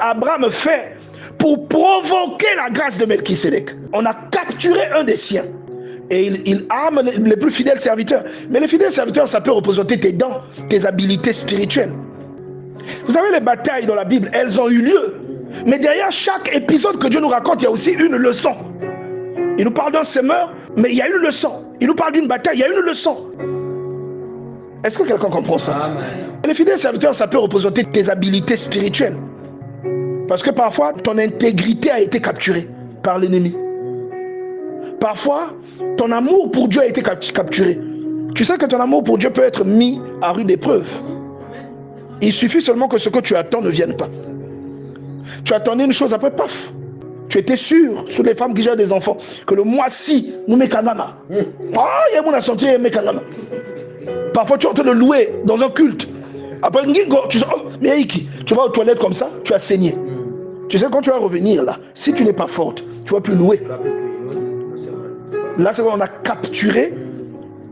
Abraham fait pour provoquer la grâce de Melchisédek? On a capturé un des siens et il arme les plus fidèles serviteurs. Mais les fidèles serviteurs, ça peut représenter tes dons, tes habiletés spirituelles. Vous savez, les batailles dans la Bible, elles ont eu lieu. Mais derrière chaque épisode que Dieu nous raconte, il y a aussi une leçon. Il nous parle d'un semeur, mais il y a une leçon. Il nous parle d'une bataille, il y a une leçon. Est-ce que quelqu'un comprend ça? Amen. Les fidèles serviteurs, ça peut représenter tes habiletés spirituelles. Parce que parfois, ton intégrité a été capturée par l'ennemi. Parfois, ton amour pour Dieu a été capturé. Tu sais que ton amour pour Dieu peut être mis à rude épreuve. Il suffit seulement que ce que tu attends ne vienne pas. Tu attendais une chose, après, paf. Tu étais sûr, sur les femmes qui gèrent des enfants, que le mois-ci, nous mekanama. Ah, il y a mon assorti, mekanama. Parfois, tu es en train de louer dans un culte. Après, tu sais, oh, mais tu vas aux toilettes comme ça, tu as saigné. Tu sais, quand tu vas revenir là, si tu n'es pas forte, tu ne vas plus louer. Là, c'est quand on a capturé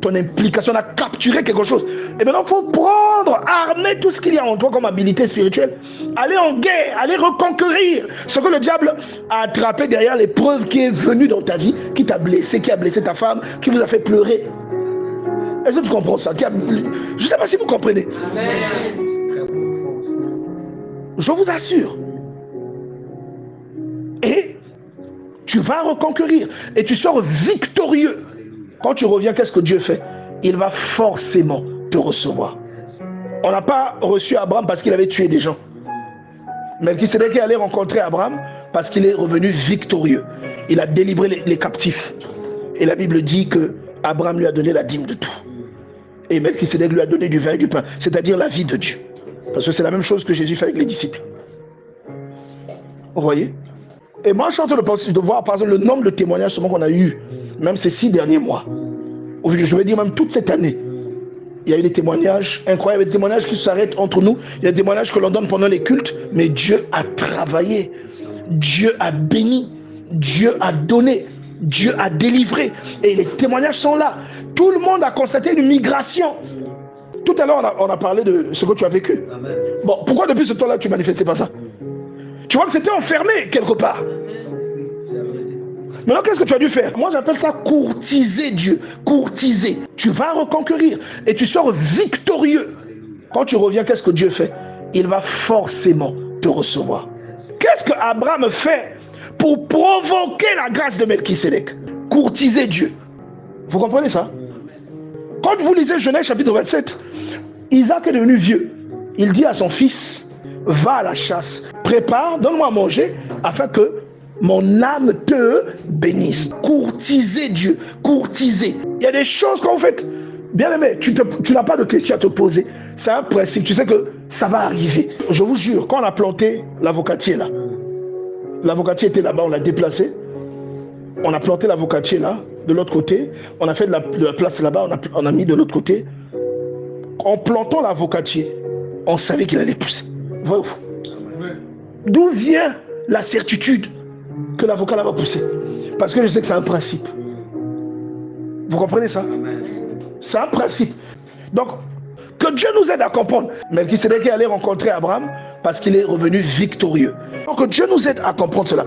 ton implication, on a capturé quelque chose. Et maintenant, il faut prendre, armer tout ce qu'il y a en toi comme habilité spirituelle, aller en guerre, aller reconquérir ce que le diable a attrapé derrière l'épreuve qui est venue dans ta vie, qui t'a blessé, qui a blessé ta femme, qui vous a fait pleurer. Est-ce que tu comprends ça? Je ne sais pas si vous comprenez. Je vous assure. Et tu vas reconquérir. Et tu sors victorieux. Quand tu reviens, qu'est-ce que Dieu fait? Il va forcément te recevoir. On n'a pas reçu Abraham parce qu'il avait tué des gens. Melchisédek est allé rencontrer Abraham parce qu'il est revenu victorieux. Il a délivré les captifs. Et la Bible dit que Abraham lui a donné la dîme de tout. Et Melchisédek lui a donné du vin et du pain, c'est-à-dire la vie de Dieu. Parce que c'est la même chose que Jésus fait avec les disciples. Vous voyez? Et moi, je suis en train de voir, par exemple, le nombre de témoignages qu'on a eu, même ces 6 derniers mois. Je vais dire même toute cette année. Il y a eu des témoignages incroyables, des témoignages qui s'arrêtent entre nous. Il y a des témoignages que l'on donne pendant les cultes. Mais Dieu a travaillé. Dieu a béni. Dieu a donné. Dieu a délivré. Et les témoignages sont là. Tout le monde a constaté une migration. Tout à l'heure, on a parlé de ce que tu as vécu. Amen. Bon, pourquoi depuis ce temps-là, tu ne manifestais pas ça? Tu vois que c'était enfermé quelque part. Maintenant, qu'est-ce que tu as dû faire? Moi, j'appelle ça courtiser Dieu. Courtiser. Tu vas reconquérir. Et tu sors victorieux. Quand tu reviens, qu'est-ce que Dieu fait? Il va forcément te recevoir. Qu'est-ce que Abraham fait pour provoquer la grâce de Melchisédek? Courtiser Dieu. Vous comprenez ça? Quand vous lisez Genèse chapitre 27, Isaac est devenu vieux. Il dit à son fils, va à la chasse, prépare, donne-moi à manger, afin que mon âme te bénisse. Courtiser Dieu, courtiser. Il y a des choses qu'on fait. Bien aimé, tu n'as pas de questions à te poser. C'est un principe, tu sais que ça va arriver. Je vous jure, quand on a planté l'avocatier là, l'avocatier était là-bas, on l'a déplacé. On a planté l'avocatier là, de l'autre côté. On a fait de la place là-bas, on a mis de l'autre côté. En plantant l'avocatier, on savait qu'il allait pousser. D'où vient la certitude que l'avocat là va pousser? Parce que je sais que c'est un principe. Vous comprenez ça? C'est un principe. Donc, que Dieu nous aide à comprendre. Melchisédek est allé rencontrer Abraham parce qu'il est revenu victorieux. Donc, que Dieu nous aide à comprendre cela.